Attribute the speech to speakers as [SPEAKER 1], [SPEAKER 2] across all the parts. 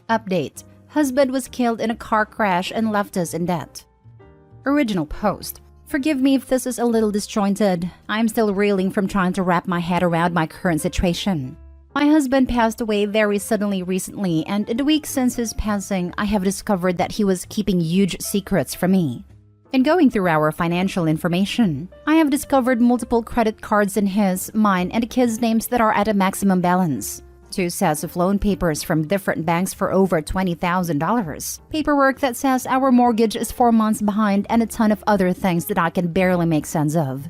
[SPEAKER 1] Update. Husband was killed in a car crash and left us in debt. Original post. Forgive me if this is a little disjointed. I'm still reeling from trying to wrap my head around my current situation. My husband passed away very suddenly recently, and in the week since his passing, I have discovered that he was keeping huge secrets from me. In going through our financial information, I have discovered multiple credit cards in his, mine, and the kids' names that are at a maximum balance. 2 sets of loan papers from different banks for over $20,000. Paperwork that says our mortgage is 4 months behind, and a ton of other things that I can barely make sense of.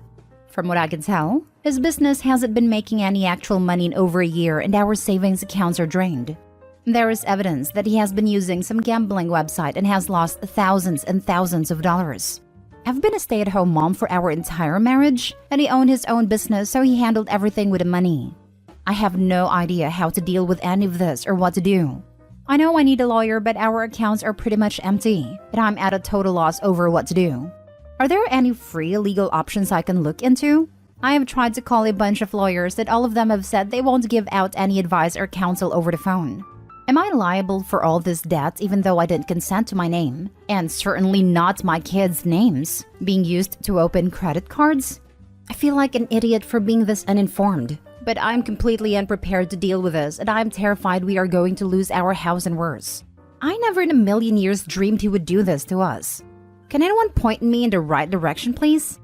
[SPEAKER 1] From what I can tell, his business hasn't been making any actual money in over a year, and our savings accounts are drained. There is evidence that he has been using some gambling website and has lost thousands and thousands of dollars. I've been a stay-at-home mom for our entire marriage, and he owned his own business, so he handled everything with the money. I have no idea how to deal with any of this or what to do. I know I need a lawyer, but our accounts are pretty much empty, and I'm at a total loss over what to do. Are there any free legal options I can look into? I have tried to call a bunch of lawyers that all of them have said they won't give out any advice or counsel over the phone. Am I liable for all this debt even though I didn't consent to my name, and certainly not my kids' names, being used to open credit cards? I feel like an idiot for being this uninformed, but I'm completely unprepared to deal with this, and I'm terrified we are going to lose our house and worse. I never in a million years dreamed he would do this to us. Can anyone point me in the right direction, please?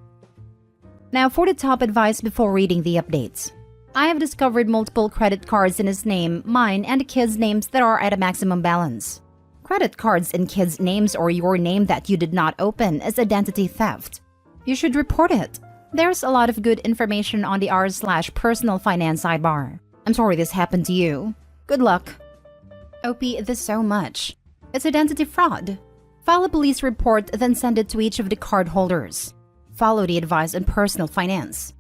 [SPEAKER 1] Now for the top advice before reading the updates. I have discovered multiple credit cards in his name, mine, and the kids' names that are at a maximum balance. Credit cards in kids' names or your name that you did not open is identity theft. You should report it. There's a lot of good information on the r/personal finance sidebar. I'm sorry this happened to you. Good luck. OP this so much. It's identity fraud. File a police report, then send it to each of the card holders. Follow the advice on personal finance.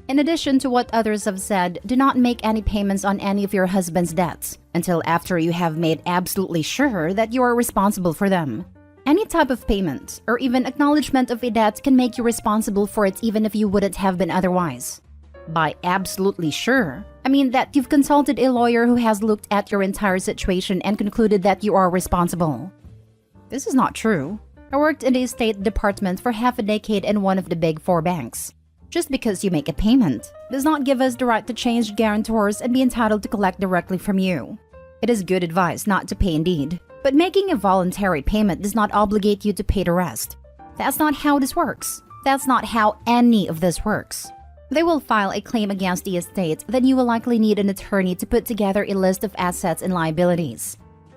[SPEAKER 1] In addition to what others have said, do not make any payments on any of your husband's debts until after you have made absolutely sure that you are responsible for them. Any type of payment or even acknowledgement of a debt can make you responsible for it even if you wouldn't have been otherwise. By absolutely sure, I mean that you've consulted a lawyer who has looked at your entire situation and concluded that you are responsible. This is not true. I worked in the estate department for half a decade in one of the big 4 banks. Just because you make a payment does not give us the right to change guarantors and be entitled to collect directly from you. It is good advice not to pay indeed, but making a voluntary payment does not obligate you to pay the rest. That's not how this works. That's not how any of this works. They will file a claim against the estate, then you will likely need an attorney to put together a list of assets and liabilities.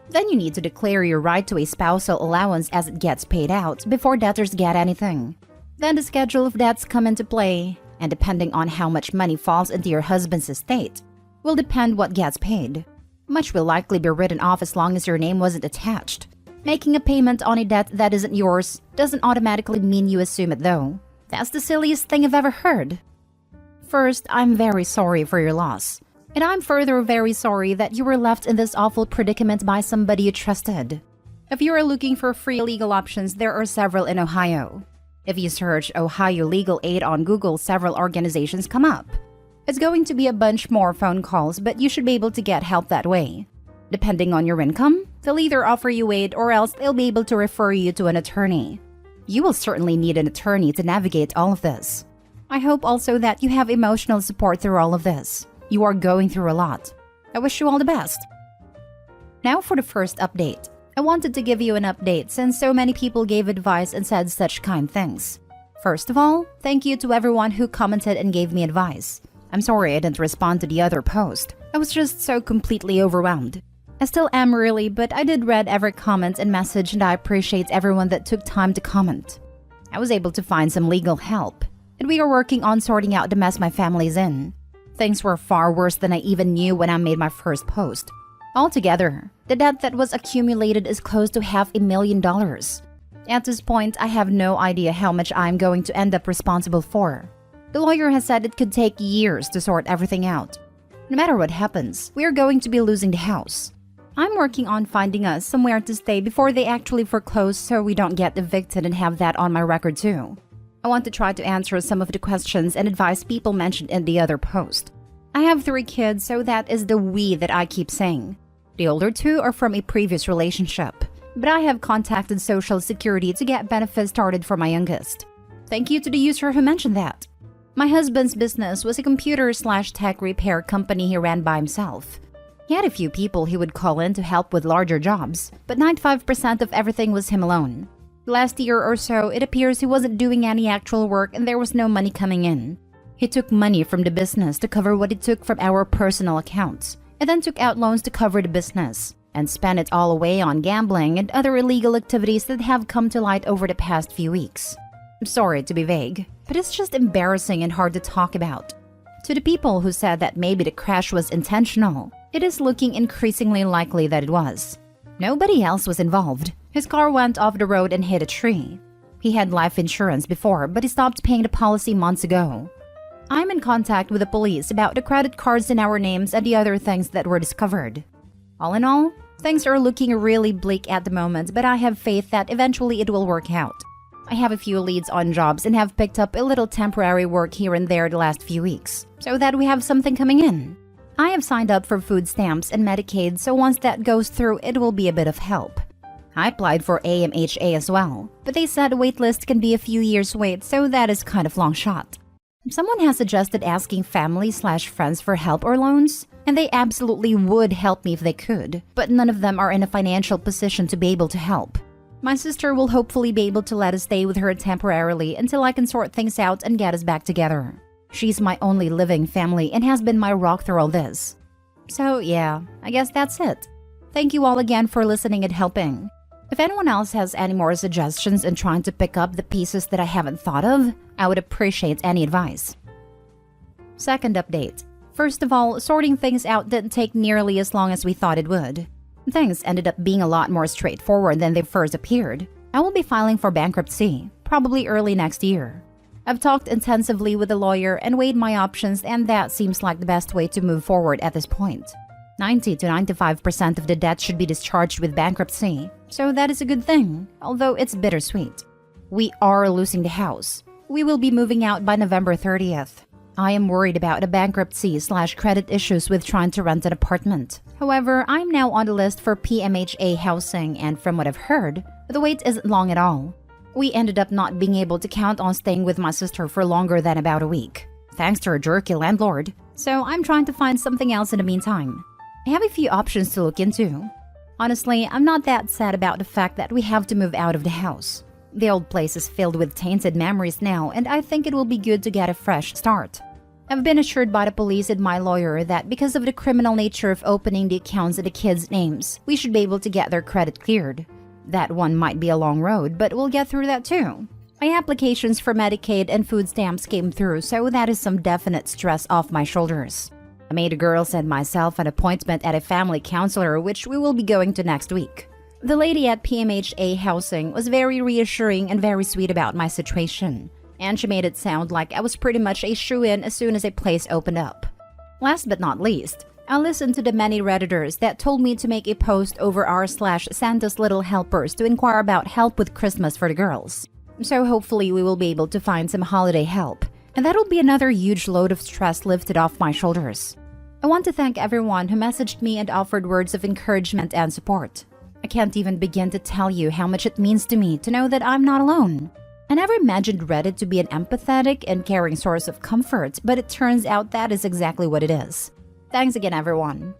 [SPEAKER 1] Then you need to declare your right to a spousal allowance as it gets paid out before debtors get anything. Then the schedule of debts come into play, and depending on how much money falls into your husband's estate, will depend what gets paid. Much will likely be written off as long as your name wasn't attached. Making a payment on a debt that isn't yours doesn't automatically mean you assume it though. That's the silliest thing I've ever heard. First, I'm very sorry for your loss. And I'm further very sorry that you were left in this awful predicament by somebody you trusted. If you are looking for free legal options, there are several in Ohio. If you search Ohio Legal Aid on Google, several organizations come up. It's going to be a bunch more phone calls, but you should be able to get help that way. Depending on your income, they'll either offer you aid or else they'll be able to refer you to an attorney. You will certainly need an attorney to navigate all of this. I hope also that you have emotional support through all of this. You are going through a lot. I wish you all the best. Now for the first update. I wanted to give you an update since so many people gave advice and said such kind things. First of all, thank you to everyone who commented and gave me advice. I'm sorry I didn't respond to the other post. I was just so completely overwhelmed. I still am really, but I did read every comment and message, and I appreciate everyone that took time to comment. I was able to find some legal help, and we are working on sorting out the mess my family's in. Things were far worse than I even knew when I made my first post. Altogether, the debt that was accumulated is close to $500,000. At this point, I have no idea how much I'm going to end up responsible for. The lawyer has said it could take years to sort everything out. No matter what happens, we are going to be losing the house. I'm working on finding us somewhere to stay before they actually foreclose so we don't get evicted and have that on my record too. I want to try to answer some of the questions and advice people mentioned in the other post. I have 3 kids, so that is the we that I keep saying. The older two are from a previous relationship, but I have contacted Social Security to get benefits started for my youngest. Thank you to the user who mentioned that. My husband's business was a computer/tech repair company he ran by himself. He had a few people he would call in to help with larger jobs, but 95% of everything was him alone. Last year or so, it appears he wasn't doing any actual work and there was no money coming in. He took money from the business to cover what he took from our personal accounts, and then took out loans to cover the business, and spent it all away on gambling and other illegal activities that have come to light over the past few weeks. I'm sorry to be vague, but it's just embarrassing and hard to talk about. To the people who said that maybe the crash was intentional, it is looking increasingly likely that it was. Nobody else was involved. His car went off the road and hit a tree. He had life insurance before, but he stopped paying the policy months ago. I'm in contact with the police about the credit cards in our names and the other things that were discovered. All in all, things are looking really bleak at the moment, but I have faith that eventually it will work out. I have a few leads on jobs and have picked up a little temporary work here and there the last few weeks, so that we have something coming in. I have signed up for food stamps and Medicaid, so once that goes through, it will be a bit of help. I applied for AMHA as well, but they said a wait list can be a few years wait, so that is kind of long shot. Someone has suggested asking family/friends for help or loans, and they absolutely would help me if they could, but none of them are in a financial position to be able to help. My sister will hopefully be able to let us stay with her temporarily until I can sort things out and get us back together. She's my only living family and has been my rock through all this. So yeah, I guess that's it. Thank you all again for listening and helping. If anyone else has any more suggestions in trying to pick up the pieces that I haven't thought of, I would appreciate any advice. Second update. First of all, sorting things out didn't take nearly as long as we thought it would. Things ended up being a lot more straightforward than they first appeared. I will be filing for bankruptcy, probably early next year. I've talked intensively with a lawyer and weighed my options, and that seems like the best way to move forward at this point. 90 to 95% of the debt should be discharged with bankruptcy, so that is a good thing, although it's bittersweet. We are losing the house. We will be moving out by November 30th. I am worried about the bankruptcy/credit issues with trying to rent an apartment. However, I'm now on the list for PMHA housing, and from what I've heard, the wait isn't long at all. We ended up not being able to count on staying with my sister for longer than about a week, thanks to her jerky landlord, so I'm trying to find something else in the meantime. I have a few options to look into. Honestly, I'm not that sad about the fact that we have to move out of the house. The old place is filled with tainted memories now, and I think it will be good to get a fresh start. I've been assured by the police and my lawyer that because of the criminal nature of opening the accounts in the kids' names, we should be able to get their credit cleared. That one might be a long road, but we'll get through that too. My applications for Medicaid and food stamps came through, so that is some definite stress off my shoulders. I made the girls and myself an appointment at a family counselor, which we will be going to next week. The lady at PMHA Housing was very reassuring and very sweet about my situation, and she made it sound like I was pretty much a shoo-in as soon as a place opened up. Last but not least, I listened to the many Redditors that told me to make a post over r/Santa's Little Helpers to inquire about help with Christmas for the girls. So hopefully we will be able to find some holiday help, and that'll be another huge load of stress lifted off my shoulders. I want to thank everyone who messaged me and offered words of encouragement and support. I can't even begin to tell you how much it means to me to know that I'm not alone. I never imagined Reddit to be an empathetic and caring source of comfort, but it turns out that is exactly what it is. Thanks again, everyone.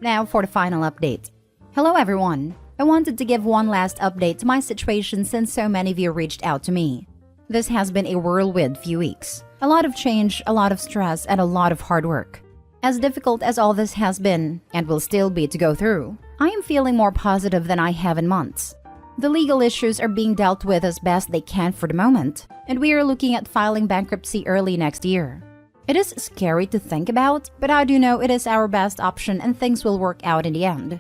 [SPEAKER 1] Now for the final update. Hello, everyone. I wanted to give one last update to my situation since so many of you reached out to me. This has been a whirlwind few weeks. A lot of change, a lot of stress, and a lot of hard work. As difficult as all this has been, and will still be to go through, I am feeling more positive than I have in months. The legal issues are being dealt with as best they can for the moment, and we are looking at filing bankruptcy early next year. It is scary to think about, but I do know it is our best option and things will work out in the end.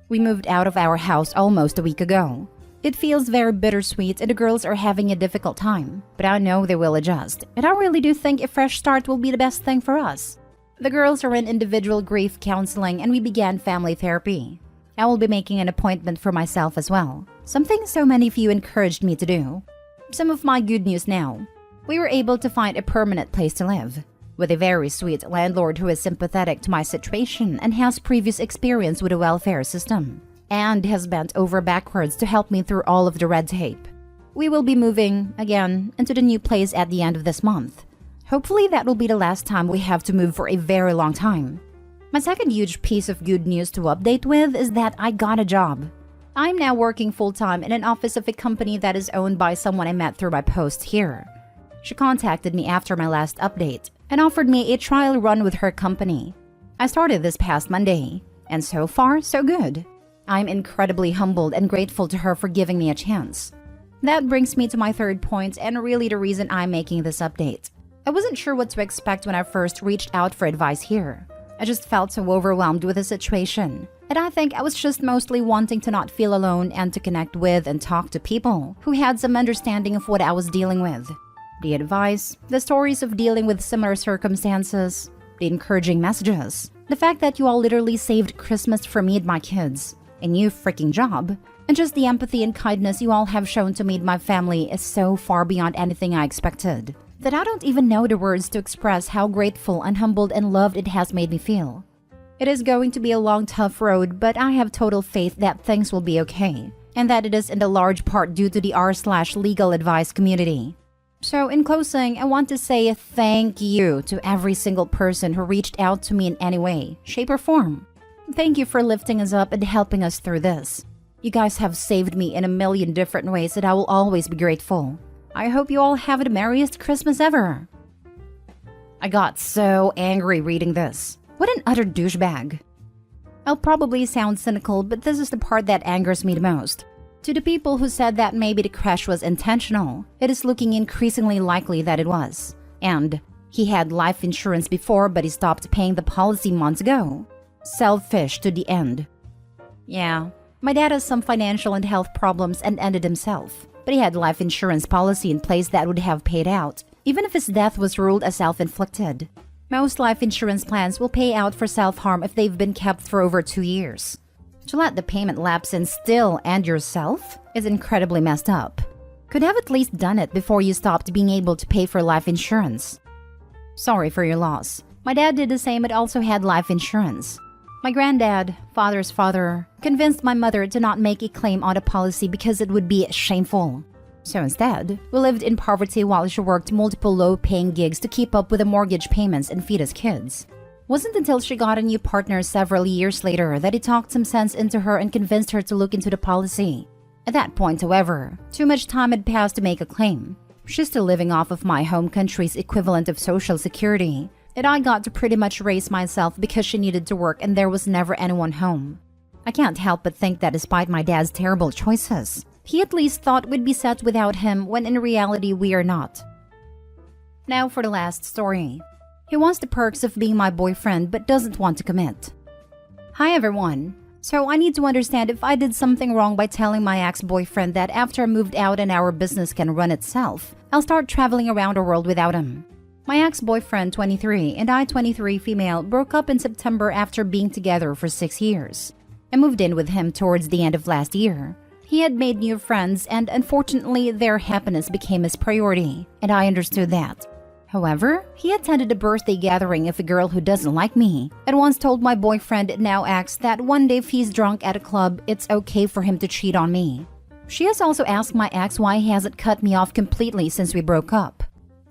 [SPEAKER 1] We moved out of our house almost a week ago. It feels very bittersweet and the girls are having a difficult time, but I know they will adjust, and I really do think a fresh start will be the best thing for us. The girls are in individual grief counseling and we began family therapy. I will be making an appointment for myself as well, something so many of you encouraged me to do. Some of my good news now. We were able to find a permanent place to live. with a very sweet landlord who is sympathetic to my situation and has previous experience with the welfare system, and has bent over backwards to help me through all of the red tape. We will be moving, again, into the new place at the end of this month. Hopefully that will be the last time we have to move for a very long time. My second huge piece of good news to update with is that I got a job. I'm now working full-time in an office of a company that is owned by someone I met through my post here. She contacted me after my last update and offered me a trial run with her company. I started this past Monday, and so far, so good. I'm incredibly humbled and grateful to her for giving me a chance. That brings me to my third point and really the reason I'm making this update. I wasn't sure what to expect when I first reached out for advice here. I just felt so overwhelmed with the situation, and I think I was just mostly wanting to not feel alone and to connect with and talk to people who had some understanding of what I was dealing with. The advice, the stories of dealing with similar circumstances, the encouraging messages, the fact that you all literally saved Christmas for me and my kids, a new freaking job, and just the empathy and kindness you all have shown to me and my family is so far beyond anything I expected that I don't even know the words to express how grateful and humbled and loved it has made me feel. It is going to be a long, tough road, but I have total faith that things will be okay, and that it is in the large part due to the r/legal advice community. So in closing, I want to say thank you to every single person who reached out to me in any way, shape or form. Thank you for lifting us up and helping us through this. You guys have saved me in a million different ways that I will always be grateful. I hope you all have the merriest Christmas ever. I got so angry reading this. What an utter douchebag. I'll probably sound cynical, but this is the part that angers me the most. To the people who said that maybe the crash was intentional, it is looking increasingly likely that it was. And he had life insurance before, but he stopped paying the policy months ago. Selfish to the end. Yeah, my dad has some financial and health problems and ended himself, but he had life insurance policy in place that would have paid out, even if his death was ruled as self-inflicted. Most life insurance plans will pay out for self-harm if they've been kept for over 2 years. To let the payment lapse and still end yourself is incredibly messed up. Could have at least done it before you stopped being able to pay for life insurance. Sorry for your loss. My dad did the same but also had life insurance. My granddad, father's father, convinced my mother to not make a claim on the policy because it would be shameful. So instead, we lived in poverty while she worked multiple low-paying gigs to keep up with the mortgage payments and feed us kids. Wasn't until she got a new partner several years later that he talked some sense into her and convinced her to look into the policy. At that point, however, too much time had passed to make a claim. She's still living off of my home country's equivalent of Social Security, and I got to pretty much raise myself because she needed to work and there was never anyone home. I can't help but think that despite my dad's terrible choices, he at least thought we'd be set without him when in reality we are not. Now for the last story. He wants the perks of being my boyfriend but doesn't want to commit. Hi everyone. So I need to understand if I did something wrong by telling my ex-boyfriend that after I moved out and our business can run itself, I'll start traveling around the world without him. My ex-boyfriend, 23, and I, 23 female, broke up in September after being together for 6 years. I moved in with him towards the end of last year. He had made new friends and unfortunately their happiness became his priority, and I understood that. However, he attended a birthday gathering of a girl who doesn't like me, and once told my boyfriend now acts that one day if he's drunk at a club, it's okay for him to cheat on me. She has also asked my ex why he hasn't cut me off completely since we broke up.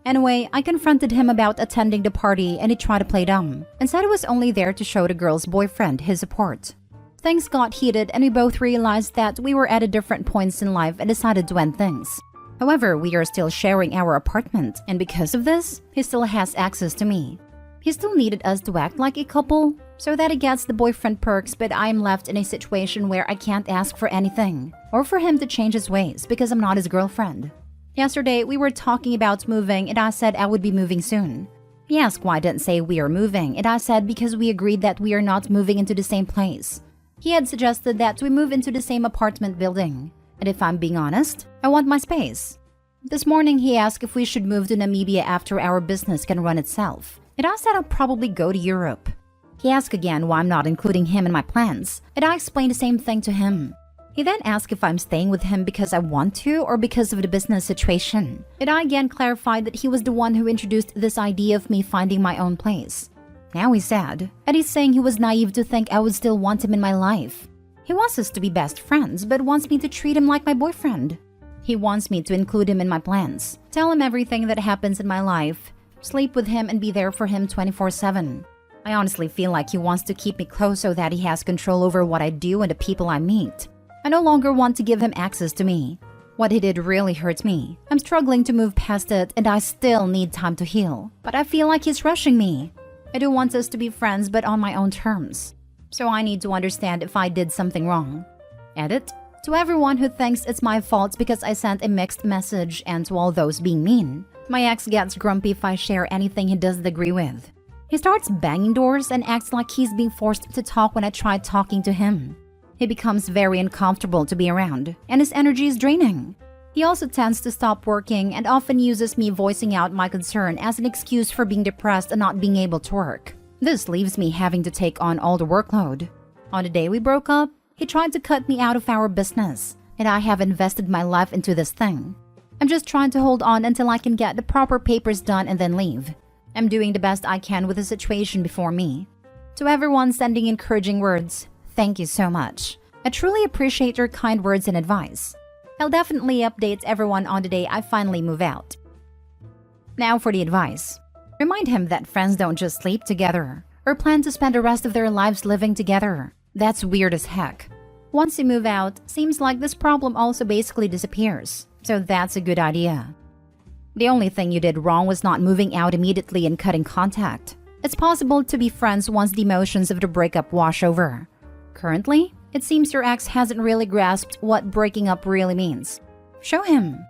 [SPEAKER 1] Anyway, I confronted him about attending the party and he tried to play dumb, and said he was only there to show the girl's boyfriend his support. Things got heated and we both realized that we were at different points in life and decided to end things. However, we are still sharing our apartment, and because of this, he still has access to me. He still needed us to act like a couple, so that he gets the boyfriend perks, but I am left in a situation where I can't ask for anything, or for him to change his ways because I'm not his girlfriend. Yesterday, we were talking about moving and I said I would be moving soon. He asked why I didn't say we are moving, and I said because we agreed that we are not moving into the same place. He had suggested that we move into the same apartment building. And if I'm being honest, I want my space. This morning, he asked if we should move to Namibia after our business can run itself. And I said I'll probably go to Europe. He asked again why I'm not including him in my plans, and I explained the same thing to him. He then asked if I'm staying with him because I want to or because of the business situation. And I again clarified that he was the one who introduced this idea of me finding my own place. Now he's sad, and he's saying he was naive to think I would still want him in my life. He wants us to be best friends, but wants me to treat him like my boyfriend. He wants me to include him in my plans, tell him everything that happens in my life, sleep with him and be there for him 24/7. I honestly feel like he wants to keep me close so that he has control over what I do and the people I meet. I no longer want to give him access to me. What he did really hurt me. I'm struggling to move past it and I still need time to heal. But I feel like he's rushing me. I do want us to be friends but on my own terms. So I need to understand if I did something wrong. Edit. To everyone who thinks it's my fault because I sent a mixed message and to all those being mean. My ex gets grumpy if I share anything he doesn't agree with. He starts banging doors and acts like he's being forced to talk when I try talking to him. He becomes very uncomfortable to be around, and his energy is draining. He also tends to stop working and often uses me voicing out my concern as an excuse for being depressed and not being able to work. This leaves me having to take on all the workload. On the day we broke up, he tried to cut me out of our business, and I have invested my life into this thing. I'm just trying to hold on until I can get the proper papers done and then leave. I'm doing the best I can with the situation before me. To everyone sending encouraging words, thank you so much. I truly appreciate your kind words and advice. I'll definitely update everyone on the day I finally move out. Now for the advice. Remind him that friends don't just sleep together or plan to spend the rest of their lives living together. That's weird as heck. Once you move out, seems like this problem also basically disappears. So that's a good idea. The only thing you did wrong was not moving out immediately and cutting contact. It's possible to be friends once the emotions of the breakup wash over. Currently, it seems your ex hasn't really grasped what breaking up really means. Show him.